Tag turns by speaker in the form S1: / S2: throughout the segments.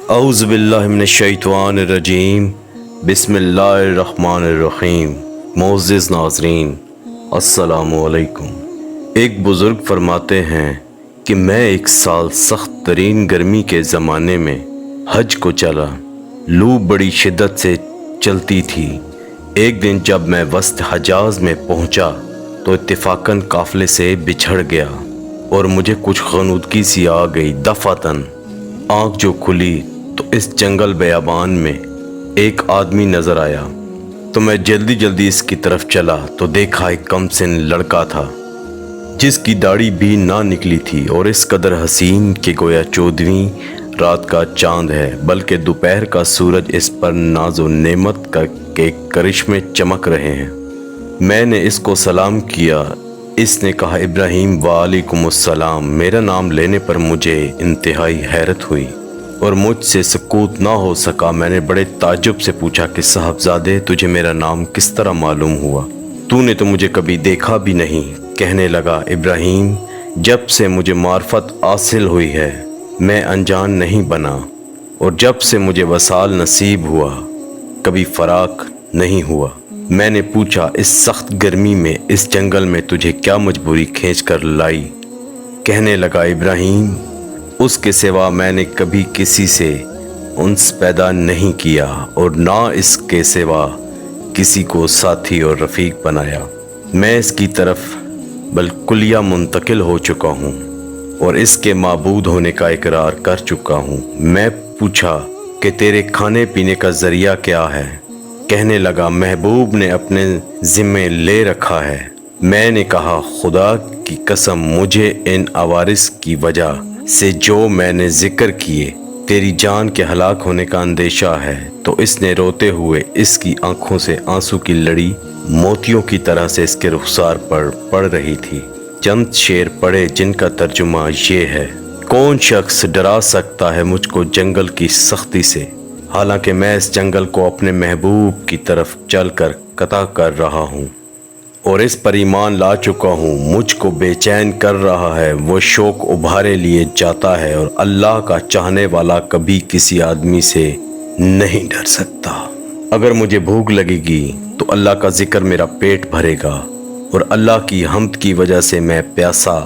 S1: اعوذ باللہ من الشیطان الرجیم بسم اللہ الرحمن الرحیم۔ معزز ناظرین السلام علیکم۔ ایک بزرگ فرماتے ہیں کہ میں ایک سال سخت ترین گرمی کے زمانے میں حج کو چلا۔ لو بڑی شدت سے چلتی تھی۔ ایک دن جب میں وسط حجاز میں پہنچا تو اتفاقاً قافلے سے بچھڑ گیا اور مجھے کچھ غنودگی سی آ گئی۔ دفعتاً آنکھ جو کھلی تو اس جنگل بیابان میں ایک آدمی نظر آیا، تو میں جلدی اس کی طرف چلا تو دیکھا ایک کم سن لڑکا تھا جس کی داڑھی بھی نہ نکلی تھی اور اس قدر حسین کہ گویا 14ویں رات کا چاند ہے، بلکہ دوپہر کا سورج اس پر ناز و نعمت کے کرشمے چمک رہے ہیں۔ میں نے اس کو سلام کیا۔ اس نے کہا ابراہیم وعلیکم السلام۔ میرا نام لینے پر مجھے انتہائی حیرت ہوئی اور مجھ سے سکوت نہ ہو سکا۔ میں نے بڑے تعجب سے پوچھا کہ صاحبزادے تجھے میرا نام کس طرح معلوم ہوا؟ تو نے تو مجھے کبھی دیکھا بھی نہیں۔ کہنے لگا ابراہیم جب سے مجھے معرفت حاصل ہوئی ہے میں انجان نہیں بنا، اور جب سے مجھے وصال نصیب ہوا کبھی فراق نہیں ہوا۔ میں نے پوچھا اس سخت گرمی میں اس جنگل میں تجھے کیا مجبوری کھینچ کر لائی؟ کہنے لگا ابراہیم اس کے سوا میں نے کبھی کسی سے انس پیدا نہیں کیا اور نہ اس کے سوا کسی کو ساتھی اور رفیق بنایا۔ میں اس کی طرف بالکلیہ منتقل ہو چکا ہوں اور اس کے معبود ہونے کا اقرار کر چکا ہوں۔ میں پوچھا کہ تیرے کھانے پینے کا ذریعہ کیا ہے؟ کہنے لگا محبوب نے اپنے ذمے لے رکھا ہے۔ میں نے کہا خدا کی قسم مجھے ان عوارض کی وجہ سے جو میں نے ذکر کیے تیری جان کے ہلاک ہونے کا اندیشہ ہے۔ تو اس نے روتے ہوئے اس کی آنکھوں سے آنسو کی لڑی موتیوں کی طرح سے اس کے رخسار پر پڑ رہی تھی۔ چند شعر پڑھے جن کا ترجمہ یہ ہے: کون شخص ڈرا سکتا ہے مجھ کو جنگل کی سختی سے، حالانکہ میں اس جنگل کو اپنے محبوب کی طرف چل کر قطع کر رہا ہوں اور اس پر ایمان لا چکا ہوں۔ مجھ کو بے چین کر رہا ہے وہ شوق ابھارے لیے جاتا ہے، اور اللہ کا چاہنے والا کبھی کسی آدمی سے نہیں ڈر سکتا۔ اگر مجھے بھوک لگے گی تو اللہ کا ذکر میرا پیٹ بھرے گا، اور اللہ کی حمد کی وجہ سے میں پیاسا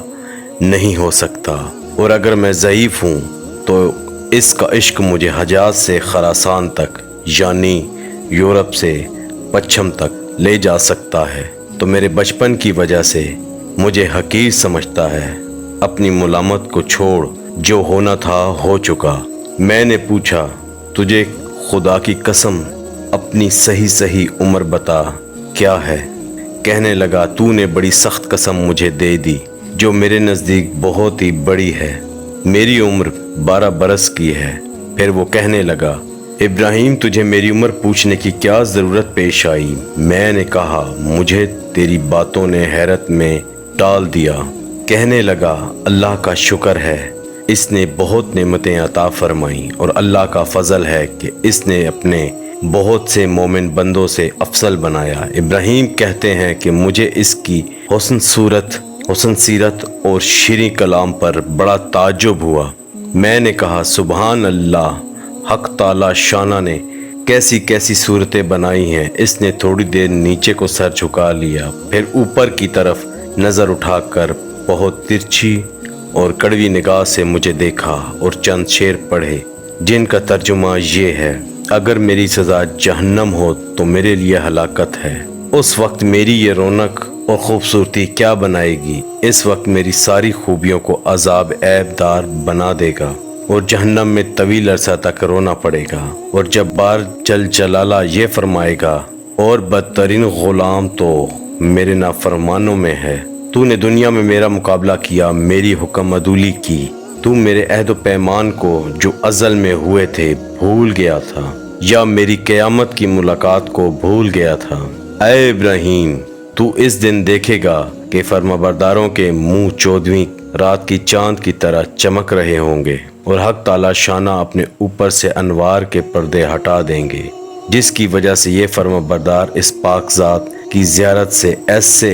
S1: نہیں ہو سکتا، اور اگر میں ضعیف ہوں تو اس کا عشق مجھے حجاز سے خراسان تک یعنی یورپ سے پچھم تک لے جا سکتا ہے۔ تو میرے بچپن کی وجہ سے مجھے حقیر سمجھتا ہے۔ اپنی ملامت کو چھوڑ، جو ہونا تھا ہو چکا۔ میں نے پوچھا تجھے خدا کی قسم اپنی صحیح عمر بتا کیا ہے؟ کہنے لگا تو نے بڑی سخت قسم مجھے دے دی جو میرے نزدیک بہت ہی بڑی ہے۔ میری عمر 12 برس کی ہے۔ پھر وہ کہنے لگا ابراہیم تجھے میری عمر پوچھنے کی کیا ضرورت پیش آئی؟ میں نے کہا مجھے تیری باتوں نے حیرت میں ڈال دیا۔ کہنے لگا اللہ کا شکر ہے، اس نے بہت نعمتیں عطا فرمائیں، اور اللہ کا فضل ہے کہ اس نے اپنے بہت سے مومن بندوں سے افضل بنایا۔ ابراہیم کہتے ہیں کہ مجھے اس کی حسن سیرت اور شیریں کلام پر بڑا تعجب ہوا۔ میں نے کہا سبحان اللہ، حق تعالی شانہ نے کیسی صورتیں بنائی ہیں۔ اس نے تھوڑی دیر نیچے کو سر جھکا لیا، پھر اوپر کی طرف نظر اٹھا کر بہت ترچھی اور کڑوی نگاہ سے مجھے دیکھا اور چند شعر پڑھے جن کا ترجمہ یہ ہے: اگر میری سزا جہنم ہو تو میرے لیے ہلاکت ہے، اس وقت میری یہ رونق اور خوبصورتی کیا بنائے گی؟ اس وقت میری ساری خوبیوں کو عذاب عیب دار بنا دے گا، اور جہنم میں طویل عرصہ تک رونا پڑے گا۔ اور جب بار جل جلالہ یہ فرمائے گا اور بدترین غلام تو میرے نافرمانوں میں ہے۔ تو نے دنیا میں میرا مقابلہ کیا، میری حکم عدولی کی، تو میرے عہد و پیمان کو جو ازل میں ہوئے تھے بھول گیا تھا، یا میری قیامت کی ملاقات کو بھول گیا تھا۔ اے ابراہیم تو اس دن دیکھے گا کہ فرمانبرداروں کے منہ 14ویں رات کی چاند کی طرح چمک رہے ہوں گے، اور حق تعالی شانہ اپنے اوپر سے انوار کے پردے ہٹا دیں گے، جس کی وجہ سے یہ فرمانبردار اس پاک ذات کی زیارت سے ایسے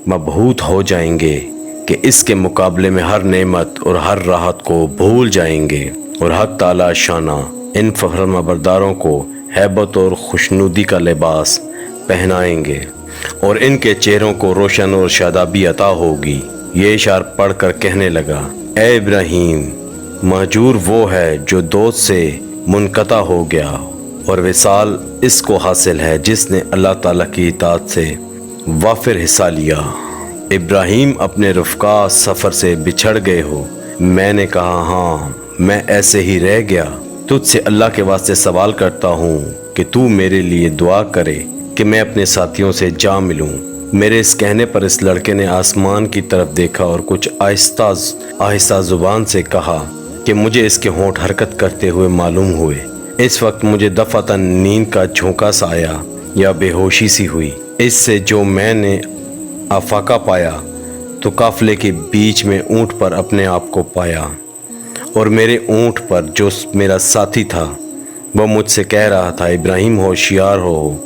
S1: مبہوت ہو جائیں گے کہ اس کے مقابلے میں ہر نعمت اور ہر راحت کو بھول جائیں گے۔ اور حق تعالی شانہ ان فرمانبرداروں کو ہیبت اور خوشنودی کا لباس پہنائیں گے اور ان کے چہروں کو روشن اور شادابی عطا ہوگی۔ یہ اشعار پڑھ کر کہنے لگا، اے ابراہیم، مہجور وہ ہے جو دوست سے منقطع ہو گیا، اور وصال اس کو حاصل ہے جس نے اللہ تعالیٰ کی اطاعت سے وافر حصہ لیا۔ ابراہیم اپنے رفقا سفر سے بچھڑ گئے ہو؟ میں نے کہا ہاں، میں ایسے ہی رہ گیا۔ تجھ سے اللہ کے واسطے سوال کرتا ہوں کہ تو میرے لیے دعا کرے کہ میں اپنے ساتھیوں سے جا ملوں۔ میرے اس کہنے پر اس لڑکے نے آسمان کی طرف دیکھا اور کچھ آہستہ زبان سے کہا کہ مجھے اس کے ہونٹ حرکت کرتے ہوئے معلوم ہوئے۔ اس وقت مجھے دفعتاً نیند کا جھونکا سا آیا یا بے ہوشی سی ہوئی۔ اس سے جو میں نے افاقہ پایا تو قافلے کے بیچ میں اونٹ پر اپنے آپ کو پایا، اور میرے اونٹ پر جو میرا ساتھی تھا وہ مجھ سے کہہ رہا تھا، ابراہیم ہوشیار ہو،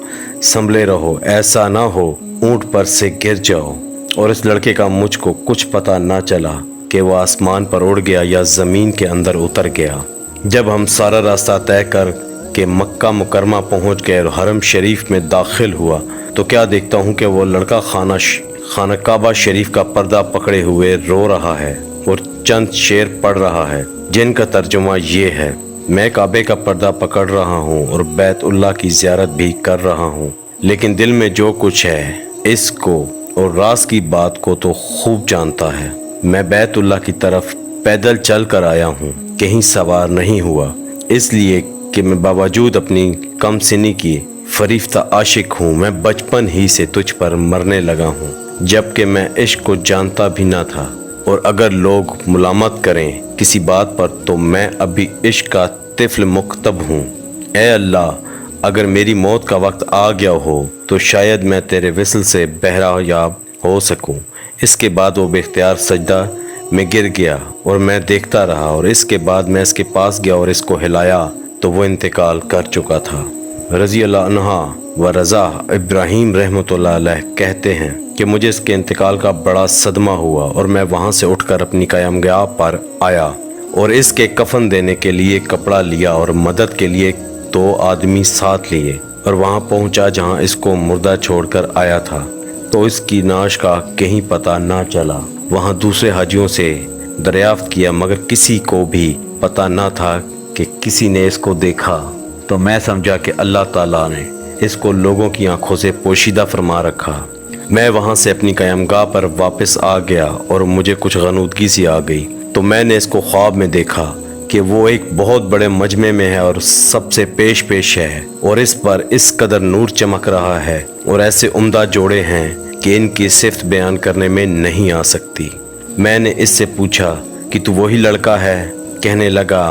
S1: سنبھلے رہو، ایسا نہ ہو اونٹ پر سے گر جاؤ۔ اور اس لڑکے کا مجھ کو کچھ پتہ نہ چلا کہ وہ آسمان پر اڑ گیا یا زمین کے اندر اتر گیا۔ جب ہم سارا راستہ طے کر کے مکہ مکرمہ پہنچ گئے اور حرم شریف میں داخل ہوا تو کیا دیکھتا ہوں کہ وہ لڑکا خانہ کعبہ شریف کا پردہ پکڑے ہوئے رو رہا ہے اور چند شعر پڑھ رہا ہے جن کا ترجمہ یہ ہے، میں کعبے کا پردہ پکڑ رہا ہوں اور بیت اللہ کی زیارت بھی کر رہا ہوں، لیکن دل میں جو کچھ ہے اس کو اور راز کی بات کو تو خوب جانتا ہے۔ میں بیت اللہ کی طرف پیدل چل کر آیا ہوں، کہیں سوار نہیں ہوا، اس لیے کہ میں باوجود اپنی کم سنی کی فریفتہ عاشق ہوں۔ میں بچپن ہی سے تجھ پر مرنے لگا ہوں، جبکہ میں عشق کو جانتا بھی نہ تھا، اور اگر لوگ ملامت کریں کسی بات پر تو میں ابھی عشق کا طفل مکتب ہوں۔ اے اللہ، اگر میری موت کا وقت آ گیا ہو تو شاید میں تیرے وصل سے بہرہ یاب ہو سکوں۔ اس کے بعد وہ بے اختیار سجدہ میں گر گیا اور میں دیکھتا رہا، اور اس کے بعد میں اس کے پاس گیا اور اس کو ہلایا تو وہ انتقال کر چکا تھا۔ رضی اللہ عنہ و رضا ابراہیم رحمۃ اللہ علیہ کہتے ہیں کہ مجھے اس کے انتقال کا بڑا صدمہ ہوا، اور میں وہاں سے اٹھ کر اپنی قیامگاہ پر آیا اور اس کے کفن دینے کے لیے کپڑا لیا اور مدد کے لیے 2 آدمی ساتھ لیے، اور وہاں پہنچا جہاں اس کو مردہ چھوڑ کر آیا تھا، تو اس کی نعش کا کہیں پتہ نہ چلا۔ وہاں دوسرے حاجیوں سے دریافت کیا مگر کسی کو بھی پتہ نہ تھا کہ کسی نے اس کو دیکھا، تو میں سمجھا کہ اللہ تعالیٰ نے اس کو لوگوں کی آنکھوں سے پوشیدہ فرما رکھا۔ میں وہاں سے اپنی قیامگاہ پر واپس آ گیا اور مجھے کچھ غنودگی سی آ گئی، تو میں نے اس کو خواب میں دیکھا کہ وہ ایک بہت بڑے مجمع میں ہے اور سب سے پیش ہے، اور اس پر اس قدر نور چمک رہا ہے اور ایسے عمدہ جوڑے ہیں کہ ان کی صفت بیان کرنے میں نہیں آ سکتی۔ میں نے اس سے پوچھا کہ تو وہی لڑکا ہے؟ کہنے لگا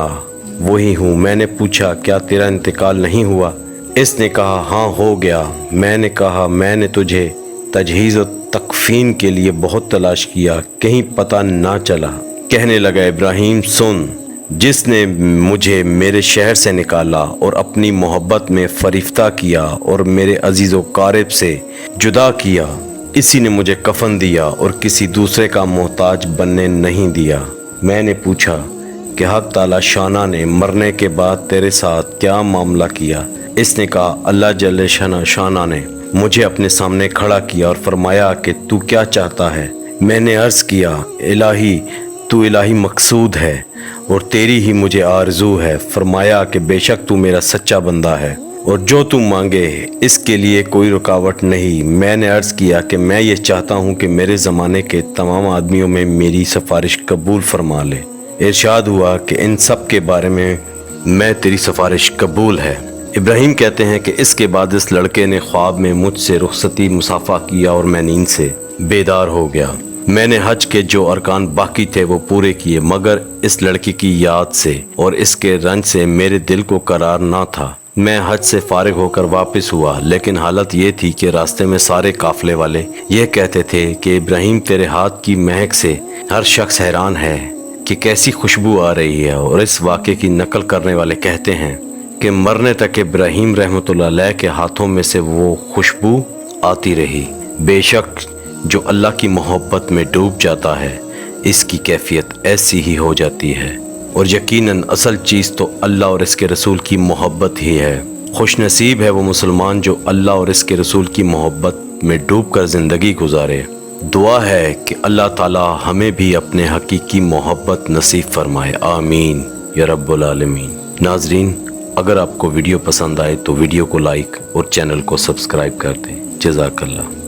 S1: وہی ہوں۔ میں نے پوچھا کیا تیرا انتقال نہیں ہوا؟ اس نے کہا ہاں ہو گیا۔ میں نے کہا میں نے تجھے تجہیز و تکفین کے لیے بہت تلاش کیا، کہیں پتہ نہ چلا۔ کہنے لگا ابراہیم سن، جس نے مجھے میرے شہر سے نکالا اور اپنی محبت میں فریفتہ کیا اور میرے عزیز و قارب سے جدا کیا، اسی نے مجھے کفن دیا اور کسی دوسرے کا محتاج بننے نہیں دیا۔ میں نے پوچھا کہ حق تعالی شانہ نے مرنے کے بعد تیرے ساتھ کیا معاملہ کیا؟ اس نے کہا اللہ جل شانہ نے مجھے اپنے سامنے کھڑا کیا اور فرمایا کہ تو کیا چاہتا ہے؟ میں نے عرض کیا الہی تو الہی مقصود ہے اور تیری ہی مجھے آرزو ہے۔ فرمایا کہ بے شک تو میرا سچا بندہ ہے اور جو تم مانگے اس کے لیے کوئی رکاوٹ نہیں۔ میں نے عرض کیا کہ میں یہ چاہتا ہوں کہ میرے زمانے کے تمام آدمیوں میں میری سفارش قبول فرما لے۔ ارشاد ہوا کہ ان سب کے بارے میں تیری سفارش قبول ہے۔ ابراہیم کہتے ہیں کہ اس کے بعد اس لڑکے نے خواب میں مجھ سے رخصتی مصافحہ کیا اور میں نیند سے بیدار ہو گیا۔ میں نے حج کے جو ارکان باقی تھے وہ پورے کیے، مگر اس لڑکی کی یاد سے اور اس کے رنج سے میرے دل کو قرار نہ تھا۔ میں حج سے فارغ ہو کر واپس ہوا، لیکن حالت یہ تھی کہ راستے میں سارے قافلے والے یہ کہتے تھے کہ ابراہیم تیرے ہاتھ کی مہک سے ہر شخص حیران ہے کہ کیسی خوشبو آ رہی ہے، اور اس واقعے کی نقل کرنے والے کہتے ہیں کہ مرنے تک ابراہیم رحمۃ اللہ علیہ کے ہاتھوں میں سے وہ خوشبو آتی رہی۔ بے شک جو اللہ کی محبت میں ڈوب جاتا ہے اس کی کیفیت ایسی ہی ہو جاتی ہے۔ اور یقیناً اصل چیز تو اللہ اور اس کے رسول کی محبت ہی ہے۔ خوش نصیب ہے وہ مسلمان جو اللہ اور اس کے رسول کی محبت میں ڈوب کر زندگی گزارے۔ دعا ہے کہ اللہ تعالی ہمیں بھی اپنے حقیقی محبت نصیب فرمائے، آمین یا رب العالمین۔ ناظرین، اگر آپ کو ویڈیو پسند آئے تو ویڈیو کو لائک اور چینل کو سبسکرائب کر دیں۔ جزاک اللہ۔